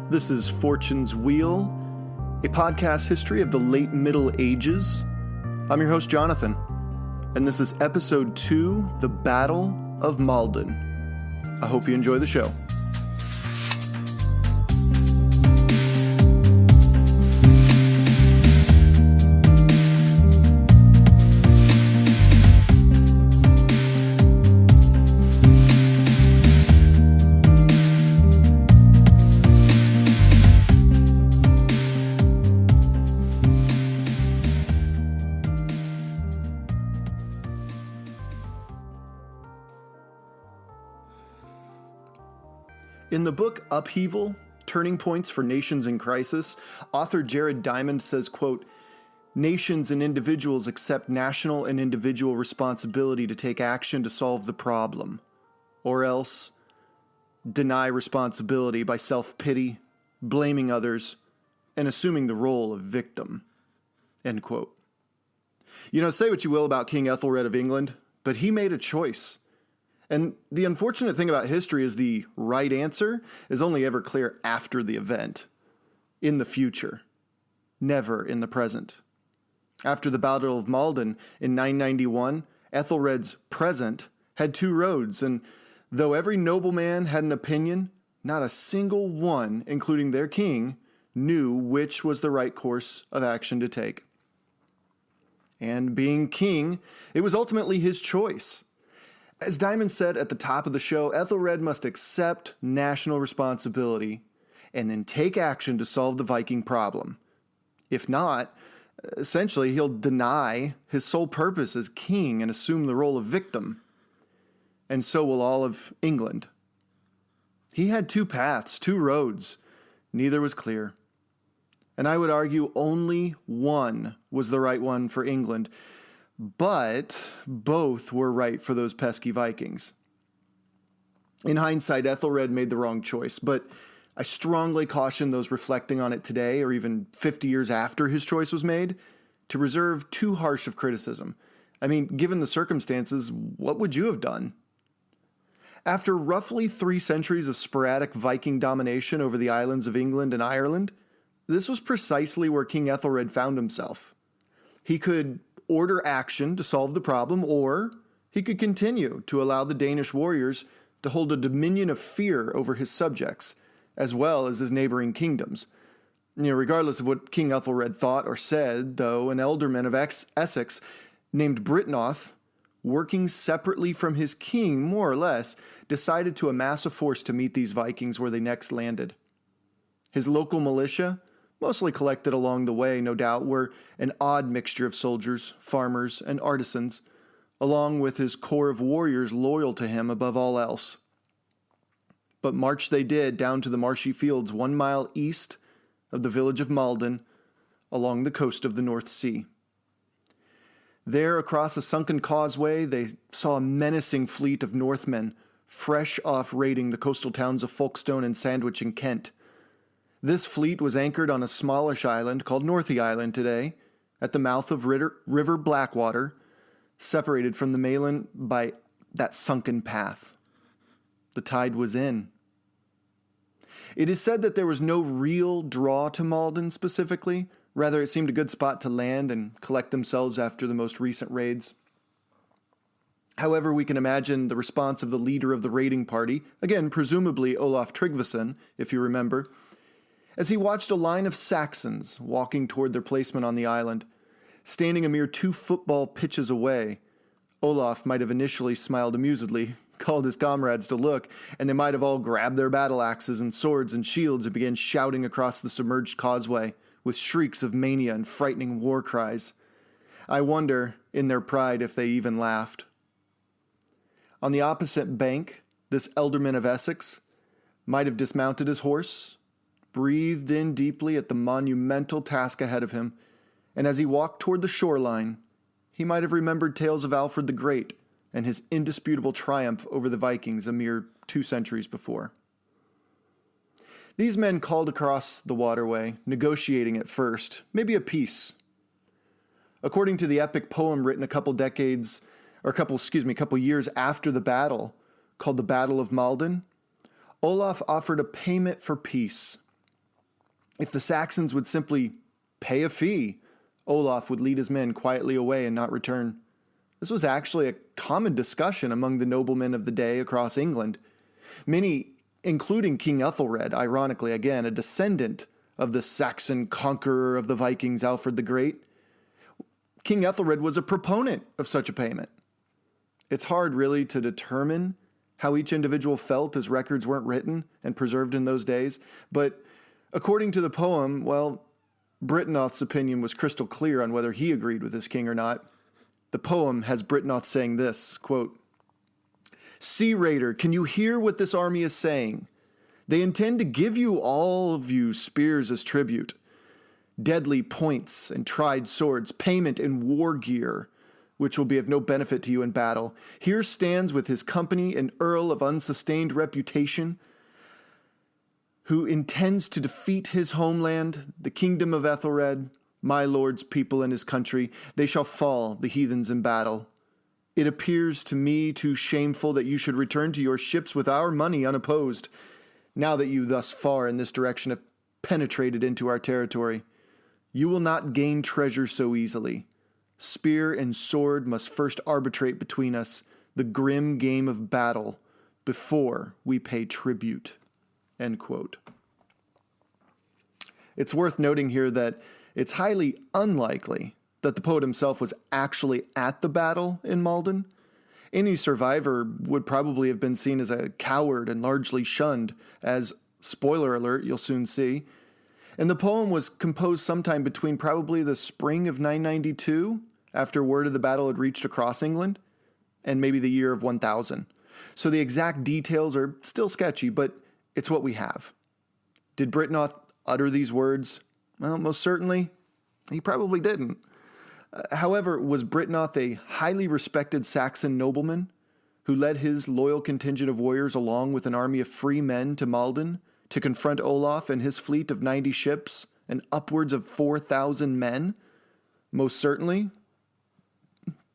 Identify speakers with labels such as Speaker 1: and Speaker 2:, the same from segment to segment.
Speaker 1: This is Fortune's Wheel, a podcast history of the late Middle Ages. I'm your host, Jonathan, and this is episode 2, The Battle of Maldon. I hope you enjoy the show. In the book Upheaval, Turning Points for Nations in Crisis, author Jared Diamond says, quote, "Nations and individuals accept national and individual responsibility to take action to solve the problem, or else deny responsibility by self-pity, blaming others, and assuming the role of victim." End quote. You know, say what you will about King Ethelred of England, but he made a choice. And the unfortunate thing about history is the right answer is only ever clear after the event, in the future, never in the present. After the Battle of Maldon in 991, Ethelred's present had two roads, and though every nobleman had an opinion, not a single one, including their king, knew which was the right course of action to take. And being king, it was ultimately his choice. As Diamond said at the top of the show, Ethelred must accept national responsibility and then take action to solve the Viking problem. If not, essentially he'll deny his sole purpose as king and assume the role of victim. And so will all of England. He had two paths, two roads. Neither was clear. And I would argue only one was the right one for England. But both were right for those pesky Vikings. In hindsight, Ethelred made the wrong choice, but I strongly caution those reflecting on it today, or even 50 years after his choice was made, to reserve too harsh of criticism. I mean, given the circumstances, what would you have done? After roughly 3 centuries of sporadic Viking domination over the islands of England and Ireland, this was precisely where King Ethelred found himself. He could order action to solve the problem, or he could continue to allow the Danish warriors to hold a dominion of fear over his subjects, as well as his neighboring kingdoms. Regardless of what King Ethelred thought or said, though, an ealdorman of Essex named Byrhtnoth, working separately from his king, more or less, decided to amass a force to meet these Vikings where they next landed. His local militia, mostly collected along the way, no doubt, were an odd mixture of soldiers, farmers, and artisans, along with his corps of warriors loyal to him above all else. But march they did down to the marshy fields 1 mile east of the village of Maldon, along the coast of the North Sea. There, across a sunken causeway, they saw a menacing fleet of Northmen, fresh off raiding the coastal towns of Folkestone and Sandwich in Kent. This fleet was anchored on a smallish island called Northey Island today, at the mouth of River Blackwater, separated from the mainland by that sunken path. The tide was in. It is said that there was no real draw to Maldon specifically. Rather, it seemed a good spot to land and collect themselves after the most recent raids. However, we can imagine the response of the leader of the raiding party, again, presumably Olaf Tryggvason, if you remember, as he watched a line of Saxons walking toward their placement on the island. Standing a mere 2 football pitches away, Olaf might have initially smiled amusedly, called his comrades to look, and they might have all grabbed their battle axes and swords and shields and began shouting across the submerged causeway with shrieks of mania and frightening war cries. I wonder, in their pride, if they even laughed. On the opposite bank, this ealdorman of Essex might have dismounted his horse, breathed in deeply at the monumental task ahead of him, and as he walked toward the shoreline, he might have remembered tales of Alfred the Great and his indisputable triumph over the Vikings a mere 2 centuries before. These men called across the waterway, negotiating at first, maybe a peace. According to the epic poem written a couple years after the battle, called the Battle of Maldon, Olaf offered a payment for peace, If the Saxons would simply pay a fee, Olaf would lead his men quietly away and not return. This was actually a common discussion among the noblemen of the day across England. Many, including King Ethelred, ironically again, a descendant of the Saxon conqueror of the Vikings, Alfred the Great, King Ethelred was a proponent of such a payment. It's hard, really, to determine how each individual felt as records weren't written and preserved in those days, but according to the poem, well, Byrhtnoth's opinion was crystal clear on whether he agreed with his king or not. The poem has Byrhtnoth saying this, quote, "Sea Raider, can you hear what this army is saying? They intend to give you, all of you, spears as tribute, deadly points and tried swords, payment in war gear, which will be of no benefit to you in battle. Here stands with his company an earl of unsustained reputation, who intends to defeat his homeland, the kingdom of Ethelred, my lord's people and his country. They shall fall, the heathens, in battle. It appears to me too shameful that you should return to your ships with our money unopposed, now that you thus far in this direction have penetrated into our territory. You will not gain treasure so easily. Spear and sword must first arbitrate between us the grim game of battle before we pay tribute." End quote. It's worth noting here that it's highly unlikely that the poet himself was actually at the battle in Maldon. Any survivor would probably have been seen as a coward and largely shunned, as, spoiler alert, you'll soon see. And the poem was composed sometime between probably the spring of 992, after word of the battle had reached across England, and maybe the year of 1000. So the exact details are still sketchy, but it's what we have. Did Byrhtnoth utter these words? Well, most certainly, he probably didn't. However, was Byrhtnoth a highly respected Saxon nobleman who led his loyal contingent of warriors along with an army of free men to Maldon to confront Olaf and his fleet of 90 ships and upwards of 4,000 men? Most certainly,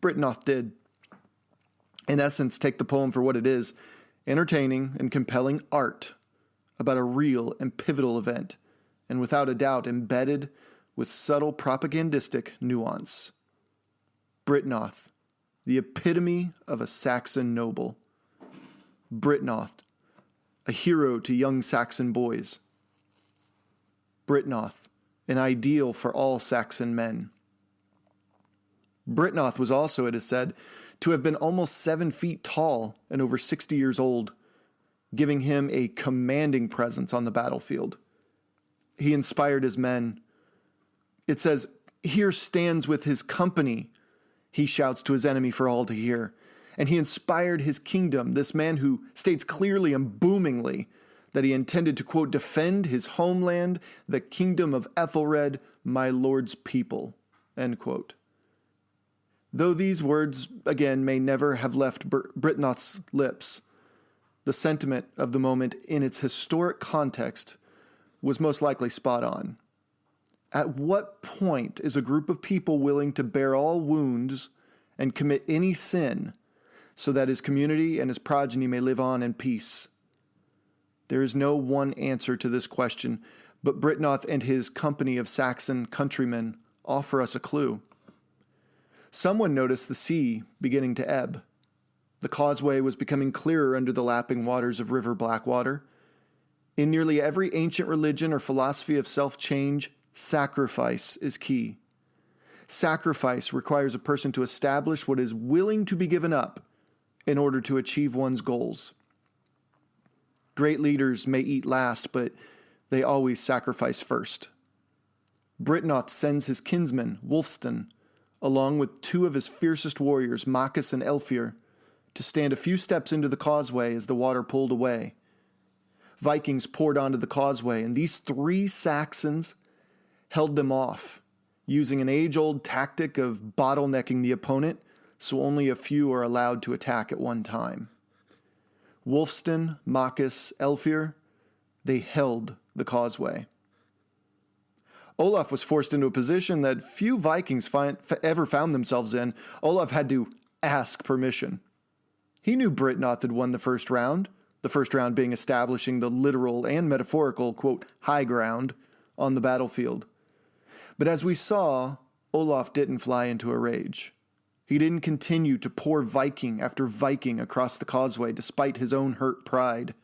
Speaker 1: Byrhtnoth did. In essence, take the poem for what it is, entertaining and compelling art about a real and pivotal event, and without a doubt embedded with subtle propagandistic nuance. Byrhtnoth, the epitome of a Saxon noble. Byrhtnoth, a hero to young Saxon boys. Byrhtnoth, an ideal for all Saxon men. Byrhtnoth was also, it is said, to have been almost 7 feet tall and over 60 years old, giving him a commanding presence on the battlefield. He inspired his men. It says, "Here stands with his company," he shouts to his enemy for all to hear. And he inspired his kingdom, this man who states clearly and boomingly that he intended to, quote, "defend his homeland, the kingdom of Ethelred, my lord's people," end quote. Though these words, again, may never have left Byrhtnoth's lips, the sentiment of the moment in its historic context was most likely spot on. At what point is a group of people willing to bear all wounds and commit any sin so that his community and his progeny may live on in peace? There is no one answer to this question, but Byrhtnoth and his company of Saxon countrymen offer us a clue. Someone noticed the sea beginning to ebb. The causeway was becoming clearer under the lapping waters of River Blackwater. In nearly every ancient religion or philosophy of self-change, sacrifice is key. Sacrifice requires a person to establish what is willing to be given up in order to achieve one's goals. Great leaders may eat last, but they always sacrifice first. Byrhtnoth sends his kinsman, Wulfstan, along with 2 of his fiercest warriors, Maccus and Elfir, to stand a few steps into the causeway as the water pulled away. Vikings poured onto the causeway, and these 3 Saxons held them off, using an age-old tactic of bottlenecking the opponent so only a few are allowed to attack at one time. Wulfstan, Maccus, Elfir, they held the causeway. Olaf was forced into a position that few Vikings ever found themselves in. Olaf had to ask permission. He knew Byrhtnoth had won the first round being establishing the literal and metaphorical, quote, high ground on the battlefield. But as we saw, Olaf didn't fly into a rage. He didn't continue to pour Viking after Viking across the causeway despite his own hurt pride.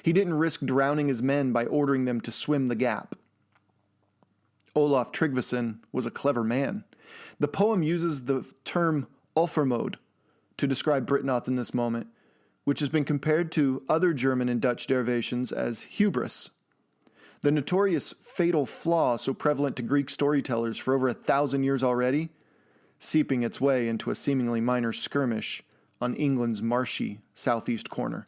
Speaker 1: He didn't risk drowning his men by ordering them to swim the gap. Olaf Tryggvason was a clever man. The poem uses the term Ulfermod to describe Byrhtnoth in this moment, which has been compared to other German and Dutch derivations as hubris. The notorious fatal flaw so prevalent to Greek storytellers for over 1,000 years already, seeping its way into a seemingly minor skirmish on England's marshy southeast corner.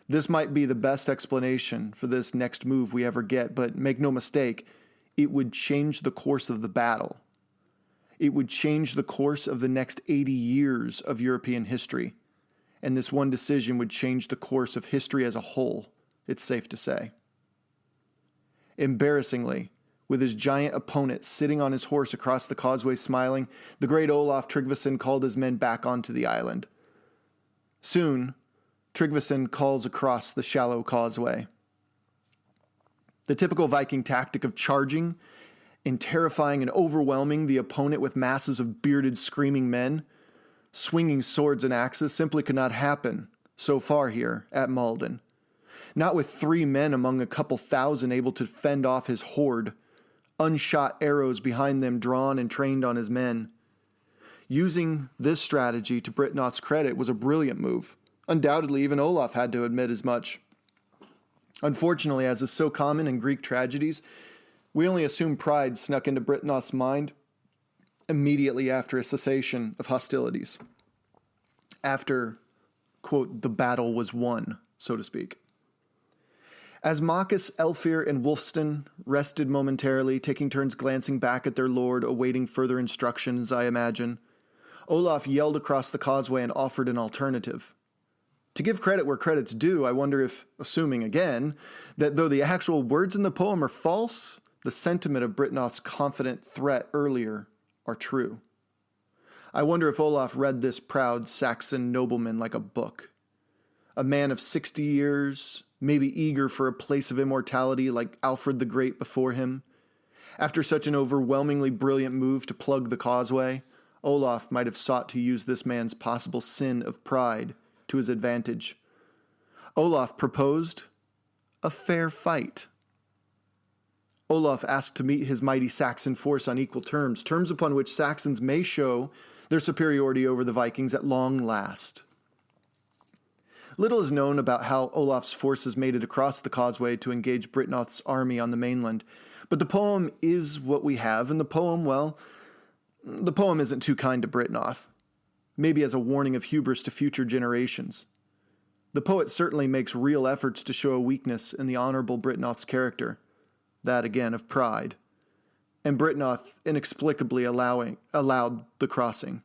Speaker 1: This might be the best explanation for this next move we ever get, but make no mistake, it would change the course of the battle. It would change the course of the next 80 years of European history, and this one decision would change the course of history as a whole, it's safe to say. Embarrassingly, with his giant opponent sitting on his horse across the causeway smiling, the great Olaf Tryggvason called his men back onto the island. Soon, Tryggvason calls across the shallow causeway. The typical Viking tactic of charging and terrifying and overwhelming the opponent with masses of bearded, screaming men, swinging swords and axes, simply could not happen so far here at Maldon. Not with 3 men among a couple thousand able to fend off his horde, unshot arrows behind them drawn and trained on his men. Using this strategy to Byrhtnoth's credit was a brilliant move. Undoubtedly, even Olaf had to admit as much. Unfortunately, as is so common in Greek tragedies, we only assume pride snuck into Byrhtnoth's mind immediately after a cessation of hostilities. After, quote, the battle was won, so to speak. As Machus, Elfir, and Wulfstan rested momentarily, taking turns glancing back at their lord, awaiting further instructions, I imagine, Olaf yelled across the causeway and offered an alternative. To give credit where credit's due, I wonder if, assuming again, that though the actual words in the poem are false, the sentiment of Byrhtnoth's confident threat earlier are true. I wonder if Olaf read this proud Saxon nobleman like a book. A man of 60 years, maybe eager for a place of immortality like Alfred the Great before him. After such an overwhelmingly brilliant move to plug the causeway, Olaf might have sought to use this man's possible sin of pride to his advantage. Olaf proposed a fair fight. Olaf asked to meet his mighty Saxon force on equal terms, terms upon which Saxons may show their superiority over the Vikings at long last. Little is known about how Olaf's forces made it across the causeway to engage Byrhtnoth's army on the mainland, but the poem is what we have, and the poem isn't too kind to Byrhtnoth, maybe as a warning of hubris to future generations. The poet certainly makes real efforts to show a weakness in the honorable Byrhtnoth's character, that again of pride, and Byrhtnoth inexplicably allowed the crossing.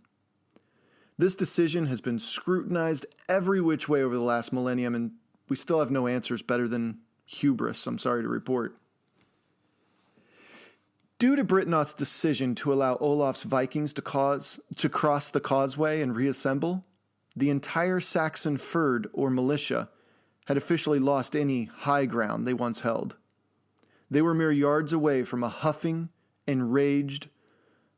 Speaker 1: This decision has been scrutinized every which way over the last millennium, and we still have no answers better than hubris, I'm sorry to report. Due to Byrhtnoth's decision to allow Olaf's Vikings to cross the causeway and reassemble, the entire Saxon fyrd or militia had officially lost any high ground they once held. They were mere yards away from a huffing, enraged,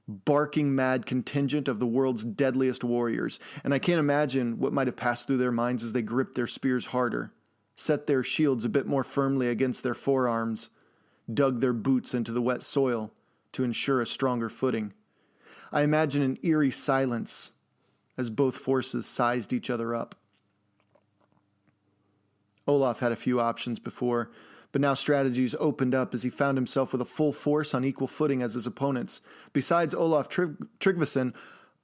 Speaker 1: barking mad contingent of the world's deadliest warriors, and I can't imagine what might have passed through their minds as they gripped their spears harder, set their shields a bit more firmly against their forearms, dug their boots into the wet soil to ensure a stronger footing. I imagine an eerie silence as both forces sized each other up. Olaf had a few options before, but now strategies opened up as he found himself with a full force on equal footing as his opponents. Besides, Olaf Tryggvason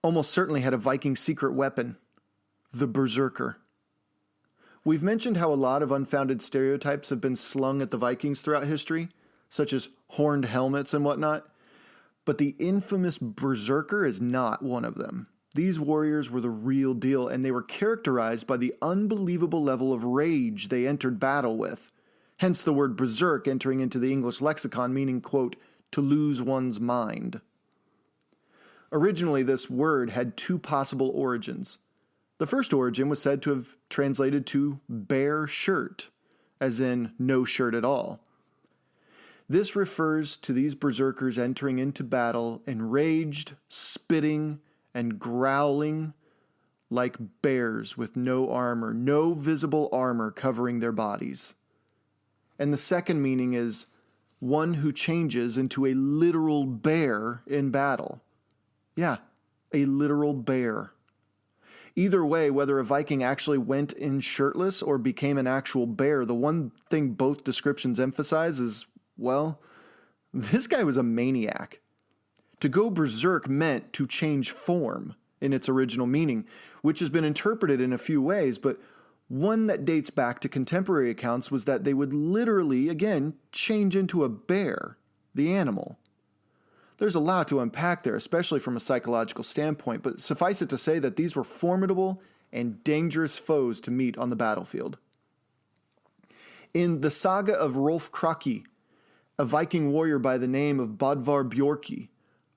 Speaker 1: almost certainly had a Viking secret weapon, the Berserker. We've mentioned how a lot of unfounded stereotypes have been slung at the Vikings throughout history, such as horned helmets and whatnot, but the infamous Berserker is not one of them. These warriors were the real deal, and they were characterized by the unbelievable level of rage they entered battle with. Hence the word berserk entering into the English lexicon, meaning, quote, to lose one's mind. Originally, this word had 2 possible origins. The first origin was said to have translated to bare shirt, as in no shirt at all. This refers to these berserkers entering into battle enraged, spitting, and growling like bears with no armor, no visible armor covering their bodies. And the second meaning is one who changes into a literal bear in battle. Yeah, a literal bear. Either way, whether a Viking actually went in shirtless or became an actual bear, the one thing both descriptions emphasize is, well, this guy was a maniac. To go berserk meant to change form in its original meaning, which has been interpreted in a few ways, but one that dates back to contemporary accounts was that they would literally, again, change into a bear, the animal. There's a lot to unpack there, especially from a psychological standpoint, but suffice it to say that these were formidable and dangerous foes to meet on the battlefield. In the saga of Rolf Kraki, a Viking warrior by the name of Bodvar Bjorki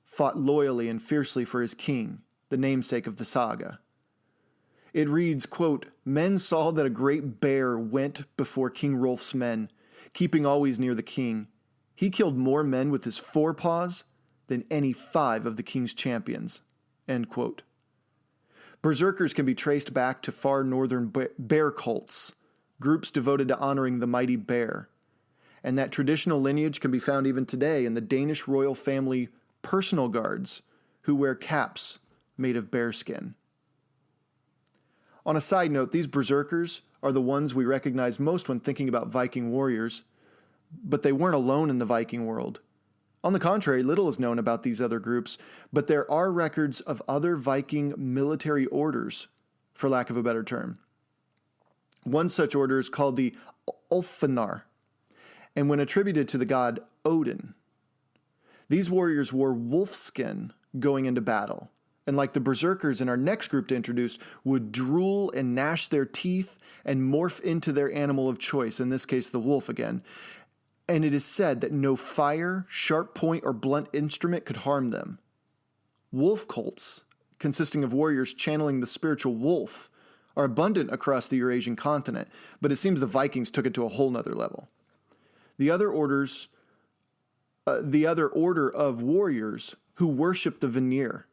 Speaker 1: fought loyally and fiercely for his king, the namesake of the saga. It reads, quote, "Men saw that a great bear went before King Rolf's men, keeping always near the king. He killed more men with his forepaws than any 5 of the king's champions." End quote. Berserkers can be traced back to far northern bear cults, groups devoted to honoring the mighty bear. And that traditional lineage can be found even today in the Danish royal family personal guards who wear caps made of bearskin. On a side note, these berserkers are the ones we recognize most when thinking about Viking warriors, but they weren't alone in the Viking world. On the contrary, little is known about these other groups, but there are records of other Viking military orders, for lack of a better term. One such order is called the Ulfanar, and when attributed to the god Odin. These warriors wore wolfskin going into battle, and like the berserkers in our next group to introduce, would drool and gnash their teeth and morph into their animal of choice, in this case the wolf again. And it is said that no fire, sharp point, or blunt instrument could harm them. Wolf cults, consisting of warriors channeling the spiritual wolf, are abundant across the Eurasian continent, but it seems the Vikings took it to a whole nother level. The other order of warriors who worship the Vanir,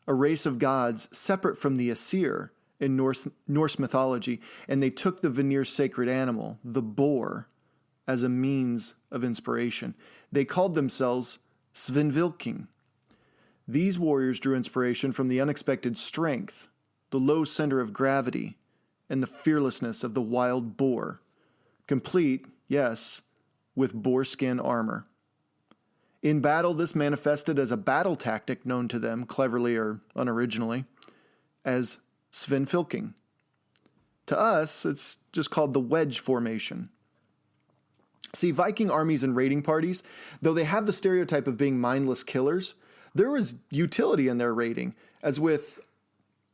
Speaker 1: a race of gods separate from the Aesir in Norse mythology, and they took the Vanir's sacred animal, the boar, as a means of inspiration. They called themselves Svinvilking. These warriors drew inspiration from the unexpected strength, the low center of gravity, and the fearlessness of the wild boar, complete, yes, with boarskin armor. In battle, this manifested as a battle tactic known to them, cleverly or unoriginally, as Svinfylking. To us, it's just called the wedge formation. See, Viking armies and raiding parties, though they have the stereotype of being mindless killers, there was utility in their raiding, as with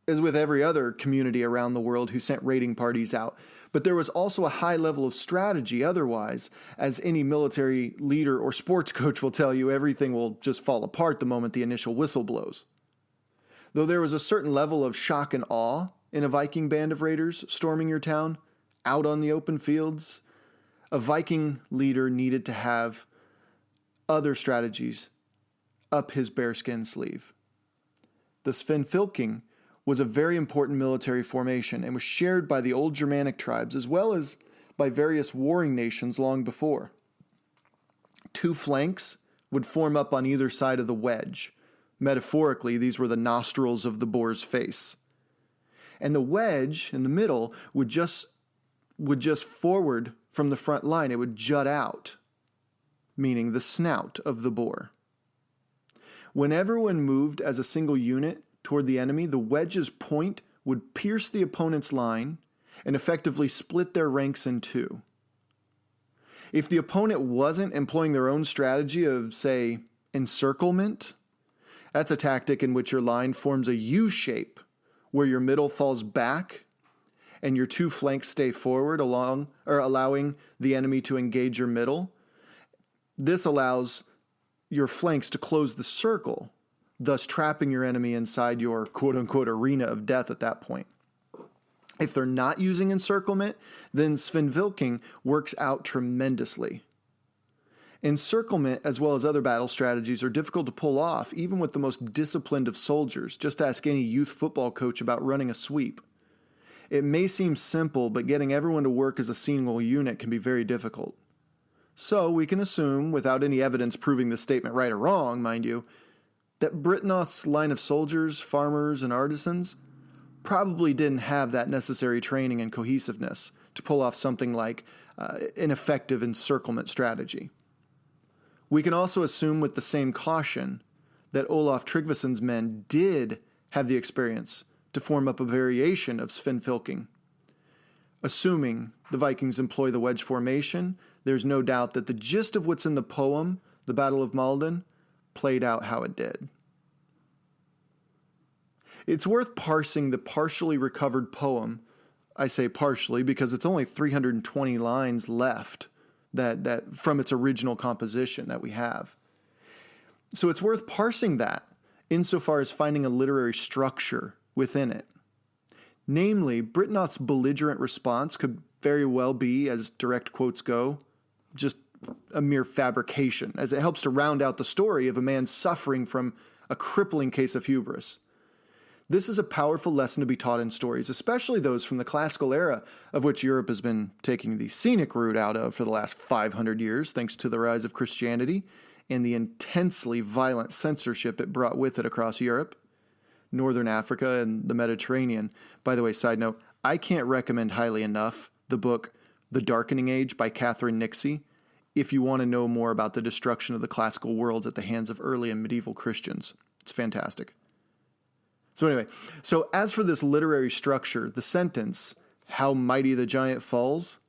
Speaker 1: every other community around the world who sent raiding parties out. But there was also a high level of strategy otherwise. As any military leader or sports coach will tell you, everything will just fall apart the moment the initial whistle blows. Though there was a certain level of shock and awe in a Viking band of raiders storming your town, out on the open fields, a Viking leader needed to have other strategies up his bearskin sleeve. The Svinfylking was a very important military formation and was shared by the old Germanic tribes as well as by various warring nations long before. 2 flanks would form up on either side of the wedge. Metaphorically, these were the nostrils of the boar's face. And the wedge in the middle would just forward from the front line. It would jut out, meaning the snout of the boar. Whenever one moved as a single unit toward the enemy, the wedge's point would pierce the opponent's line and effectively split their ranks in 2. If the opponent wasn't employing their own strategy of, say, encirclement, that's a tactic in which your line forms a U shape where your middle falls back and your 2 flanks stay forward allowing the enemy to engage your middle. This allows your flanks to close the circle, thus trapping your enemy inside your quote-unquote arena of death at that point. If they're not using encirclement, then Svinfylking works out tremendously. Encirclement, as well as other battle strategies, are difficult to pull off, even with the most disciplined of soldiers. Just ask any youth football coach about running a sweep. It may seem simple, but getting everyone to work as a single unit can be very difficult. So we can assume, without any evidence proving this statement right or wrong, mind you, that Byrhtnoth's line of soldiers, farmers, and artisans probably didn't have that necessary training and cohesiveness to pull off something like an effective encirclement strategy. We can also assume with the same caution that Olaf Tryggvason's men did have the experience to form up a variation of Svenfylking. Assuming the Vikings employ the wedge formation, there's no doubt that the gist of what's in the poem, the Battle of Maldon, played out how it did. It's worth parsing the partially recovered poem. I say partially because it's only 320 lines left that from its original composition that we have. So it's worth parsing that insofar as finding a literary structure within it. Namely, Byrhtnoth's belligerent response could very well be, as direct quotes go, just a mere fabrication, as it helps to round out the story of a man suffering from a crippling case of hubris. This is a powerful lesson to be taught in stories, especially those from the classical era, of which Europe has been taking the scenic route out of for the last 500 years, thanks to the rise of Christianity and the intensely violent censorship it brought with it across Europe, Northern Africa, and the Mediterranean. By the way, side note, I can't recommend highly enough the book The Darkening Age by Catherine Nixey if you want to know more about the destruction of the classical worlds at the hands of early and medieval Christians. It's fantastic. So anyway, as for this literary structure, the sentence, "How mighty the giant falls,"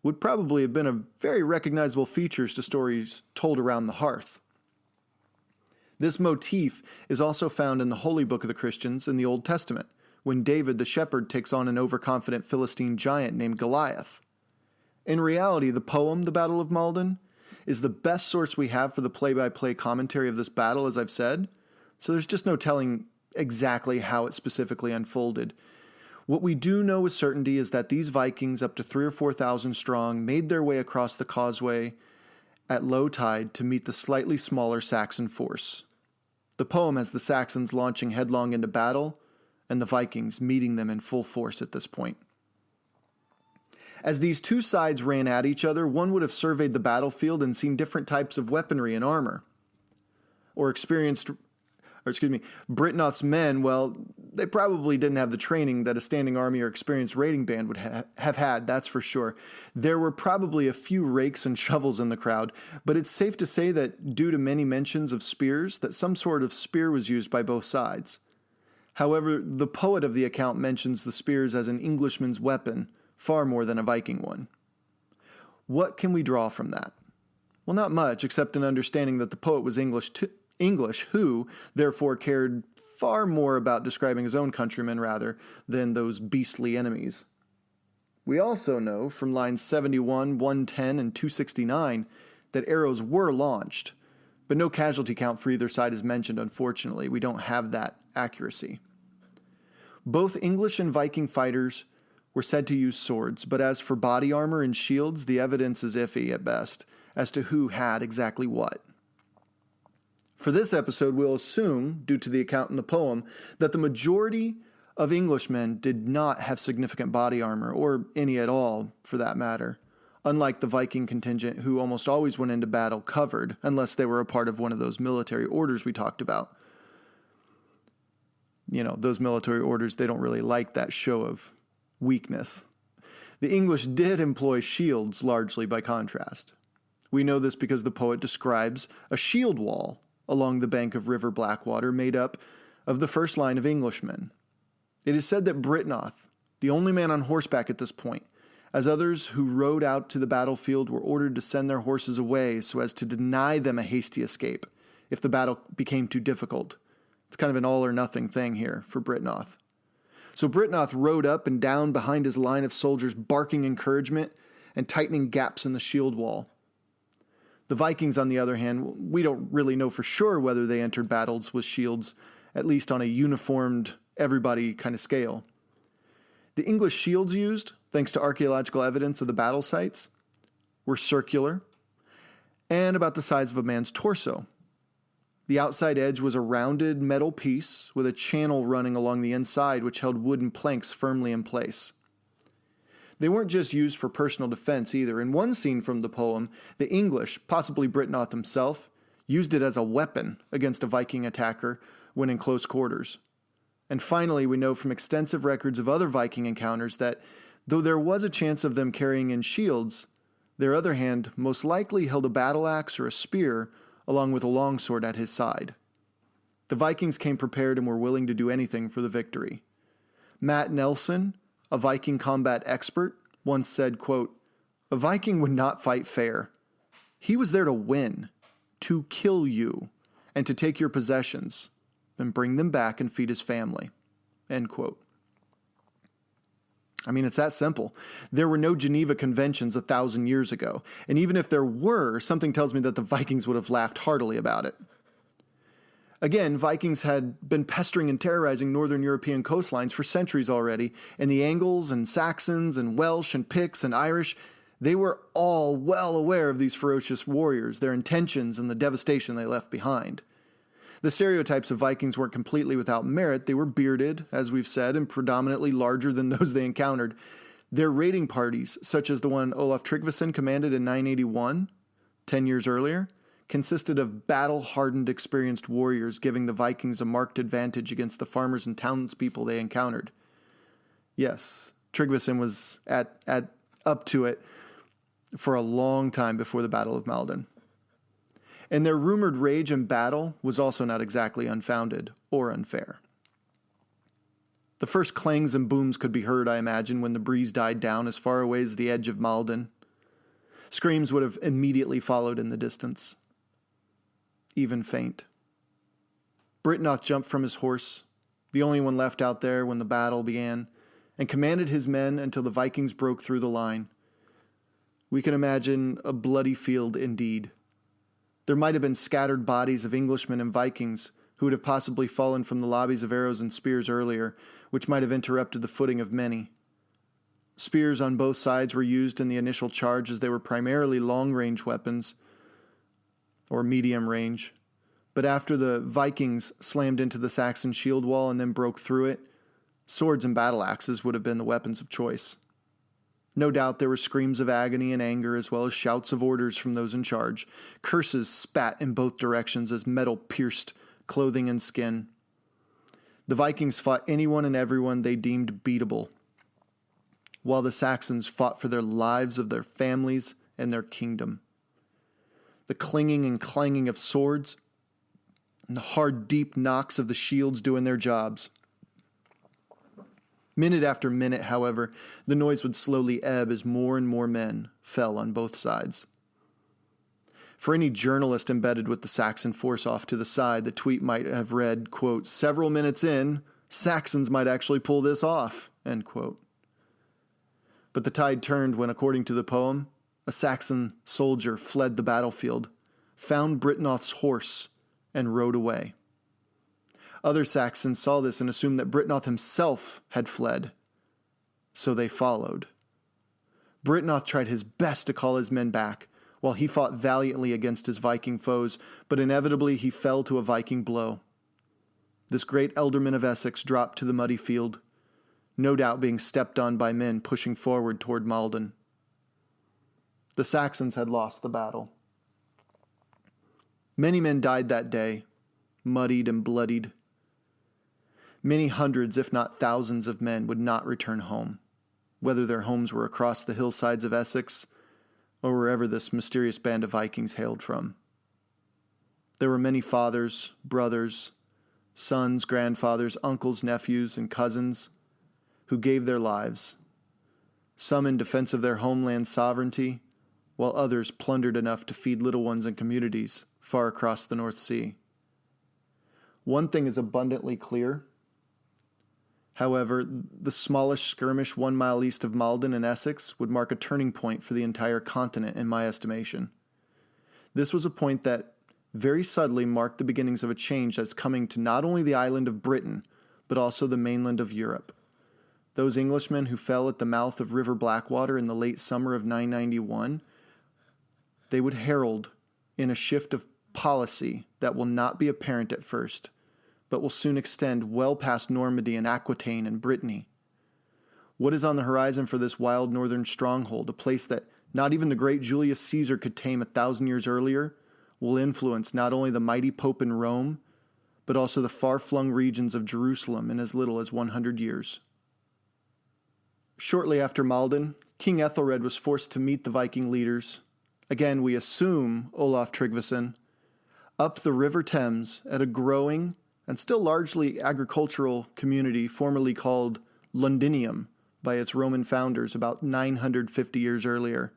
Speaker 1: would probably have been a very recognizable feature to stories told around the hearth. This motif is also found in the holy book of the Christians in the Old Testament, when David the shepherd takes on an overconfident Philistine giant named Goliath. In reality, the poem, The Battle of Maldon, is the best source we have for the play-by-play commentary of this battle, as I've said, so there's just no telling exactly how it specifically unfolded. What we do know with certainty is that these Vikings, up to 3,000 or 4,000 strong, made their way across the causeway at low tide to meet the slightly smaller Saxon force. The poem has the Saxons launching headlong into battle, and the Vikings meeting them in full force at this point. As these two sides ran at each other, one would have surveyed the battlefield and seen different types of weaponry and armor. Byrhtnoth's men, well, they probably didn't have the training that a standing army or experienced raiding band would have had, that's for sure. There were probably a few rakes and shovels in the crowd, but it's safe to say that due to many mentions of spears, that some sort of spear was used by both sides. However, the poet of the account mentions the spears as an Englishman's weapon, far more than a Viking one. What can we draw from that? Well, not much, except an understanding that the poet was English, who, therefore, cared far more about describing his own countrymen, rather, than those beastly enemies. We also know, from lines 71, 110, and 269, that arrows were launched, but no casualty count for either side is mentioned, unfortunately. We don't have that accuracy. Both English and Viking fighters were said to use swords, but as for body armor and shields, the evidence is iffy at best as to who had exactly what. For this episode, we'll assume, due to the account in the poem, that the majority of Englishmen did not have significant body armor, or any at all, for that matter, unlike the Viking contingent who almost always went into battle covered, unless they were a part of one of those military orders we talked about. You know, those military orders, they don't really like that show of weakness. The English did employ shields, largely by contrast. We know this because the poet describes a shield wall along the bank of River Blackwater made up of the first line of Englishmen. It is said that Byrhtnoth, the only man on horseback at this point, as others who rode out to the battlefield were ordered to send their horses away so as to deny them a hasty escape if the battle became too difficult. It's kind of an all-or-nothing thing here for Byrhtnoth. So Byrhtnoth rode up and down behind his line of soldiers, barking encouragement and tightening gaps in the shield wall. The Vikings, on the other hand, we don't really know for sure whether they entered battles with shields, at least on a uniformed, everybody kind of scale. The English shields used, thanks to archaeological evidence of the battle sites, were circular, and about the size of a man's torso. The outside edge was a rounded metal piece with a channel running along the inside which held wooden planks firmly in place. They weren't just used for personal defense either. In one scene from the poem, the English, possibly Byrhtnoth himself, used it as a weapon against a Viking attacker when in close quarters. And finally, we know from extensive records of other Viking encounters that, though there was a chance of them carrying in shields, their other hand most likely held a battle axe or a spear, along with a longsword at his side. The Vikings came prepared and were willing to do anything for the victory. Matt Nelson, a Viking combat expert, once said, quote, "A Viking would not fight fair. He was there to win, to kill you, and to take your possessions, and bring them back and feed his family." End quote. I mean, it's that simple. There were no Geneva Conventions 1,000 years ago, and even if there were, something tells me that the Vikings would have laughed heartily about it. Again, Vikings had been pestering and terrorizing northern European coastlines for centuries already, and the Angles and Saxons and Welsh and Picts and Irish, they were all well aware of these ferocious warriors, their intentions, and the devastation they left behind. The stereotypes of Vikings weren't completely without merit. They were bearded, as we've said, and predominantly larger than those they encountered. Their raiding parties, such as the one Olaf Tryggvason commanded in 981, 10 years earlier, consisted of battle-hardened, experienced warriors, giving the Vikings a marked advantage against the farmers and townspeople they encountered. Yes, Tryggvason was up to it for a long time before the Battle of Maldon. And their rumored rage in battle was also not exactly unfounded or unfair. The first clangs and booms could be heard, I imagine, when the breeze died down as far away as the edge of Maldon. Screams would have immediately followed in the distance, even faint. Byrhtnoth jumped from his horse, the only one left out there when the battle began, and commanded his men until the Vikings broke through the line. We can imagine a bloody field indeed. There might have been scattered bodies of Englishmen and Vikings who would have possibly fallen from the lobbies of arrows and spears earlier, which might have interrupted the footing of many. Spears on both sides were used in the initial charge as they were primarily long-range weapons, or medium range. But after the Vikings slammed into the Saxon shield wall and then broke through it, swords and battle axes would have been the weapons of choice. No doubt there were screams of agony and anger as well as shouts of orders from those in charge. Curses spat in both directions as metal pierced clothing and skin. The Vikings fought anyone and everyone they deemed beatable, while the Saxons fought for their lives of their families and their kingdom. The clinging and clanging of swords and the hard, deep knocks of the shields doing their jobs. Minute after minute, however, the noise would slowly ebb as more and more men fell on both sides. For any journalist embedded with the Saxon force off to the side, the tweet might have read, quote, "Several minutes in, Saxons might actually pull this off," end quote. But the tide turned when, according to the poem, a Saxon soldier fled the battlefield, found Byrhtnoth's horse, and rode away. Other Saxons saw this and assumed that Byrhtnoth himself had fled, so they followed. Byrhtnoth tried his best to call his men back, while he fought valiantly against his Viking foes, but inevitably he fell to a Viking blow. This great ealdorman of Essex dropped to the muddy field, no doubt being stepped on by men pushing forward toward Maldon. The Saxons had lost the battle. Many men died that day, muddied and bloodied. Many hundreds, if not thousands of men would not return home, whether their homes were across the hillsides of Essex or wherever this mysterious band of Vikings hailed from. There were many fathers, brothers, sons, grandfathers, uncles, nephews, and cousins who gave their lives, some in defense of their homeland sovereignty, while others plundered enough to feed little ones and communities far across the North Sea. One thing is abundantly clear. However, the smallish skirmish 1 mile east of Maldon in Essex would mark a turning point for the entire continent in my estimation. This was a point that very subtly marked the beginnings of a change that's coming to not only the island of Britain, but also the mainland of Europe. Those Englishmen who fell at the mouth of River Blackwater in the late summer of 991, they would herald in a shift of policy that will not be apparent at first, but will soon extend well past Normandy and Aquitaine and Brittany. What is on the horizon for this wild northern stronghold, a place that not even the great Julius Caesar could tame 1,000 years earlier, will influence not only the mighty Pope in Rome, but also the far-flung regions of Jerusalem in as little as 100 years. Shortly after Maldon, King Ethelred was forced to meet the Viking leaders, again we assume Olaf Tryggvason, up the River Thames at a growing and still largely agricultural community formerly called Londinium by its Roman founders about 950 years earlier.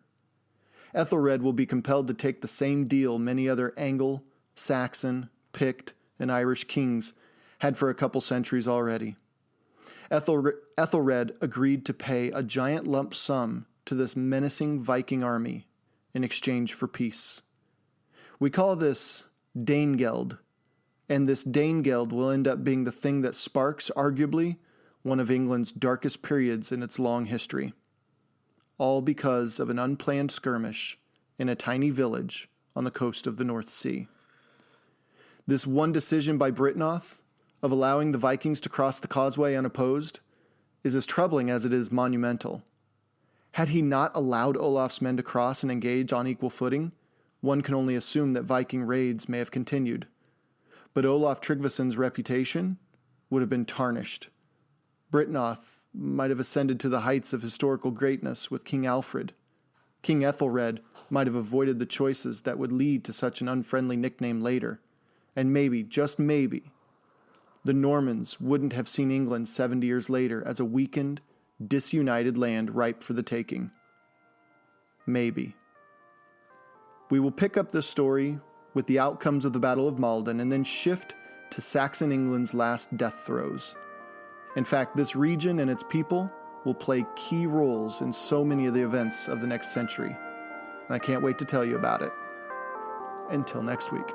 Speaker 1: Ethelred will be compelled to take the same deal many other Angle, Saxon, Pict, and Irish kings had for a couple centuries already. Ethelred agreed to pay a giant lump sum to this menacing Viking army in exchange for peace. We call this Danegeld, and this Danegeld will end up being the thing that sparks, arguably, one of England's darkest periods in its long history. All because of an unplanned skirmish in a tiny village on the coast of the North Sea. This one decision by Byrhtnoth of allowing the Vikings to cross the causeway unopposed is as troubling as it is monumental. Had he not allowed Olaf's men to cross and engage on equal footing, one can only assume that Viking raids may have continued. But Olaf Tryggvason's reputation would have been tarnished. Byrhtnoth might have ascended to the heights of historical greatness with King Alfred. King Ethelred might have avoided the choices that would lead to such an unfriendly nickname later. And maybe, just maybe, the Normans wouldn't have seen England 70 years later as a weakened, disunited land ripe for the taking. Maybe. We will pick up this story with the outcomes of the Battle of Maldon and then shift to Saxon England's last death throes. In fact, this region and its people will play key roles in so many of the events of the next century. And I can't wait to tell you about it. Until next week.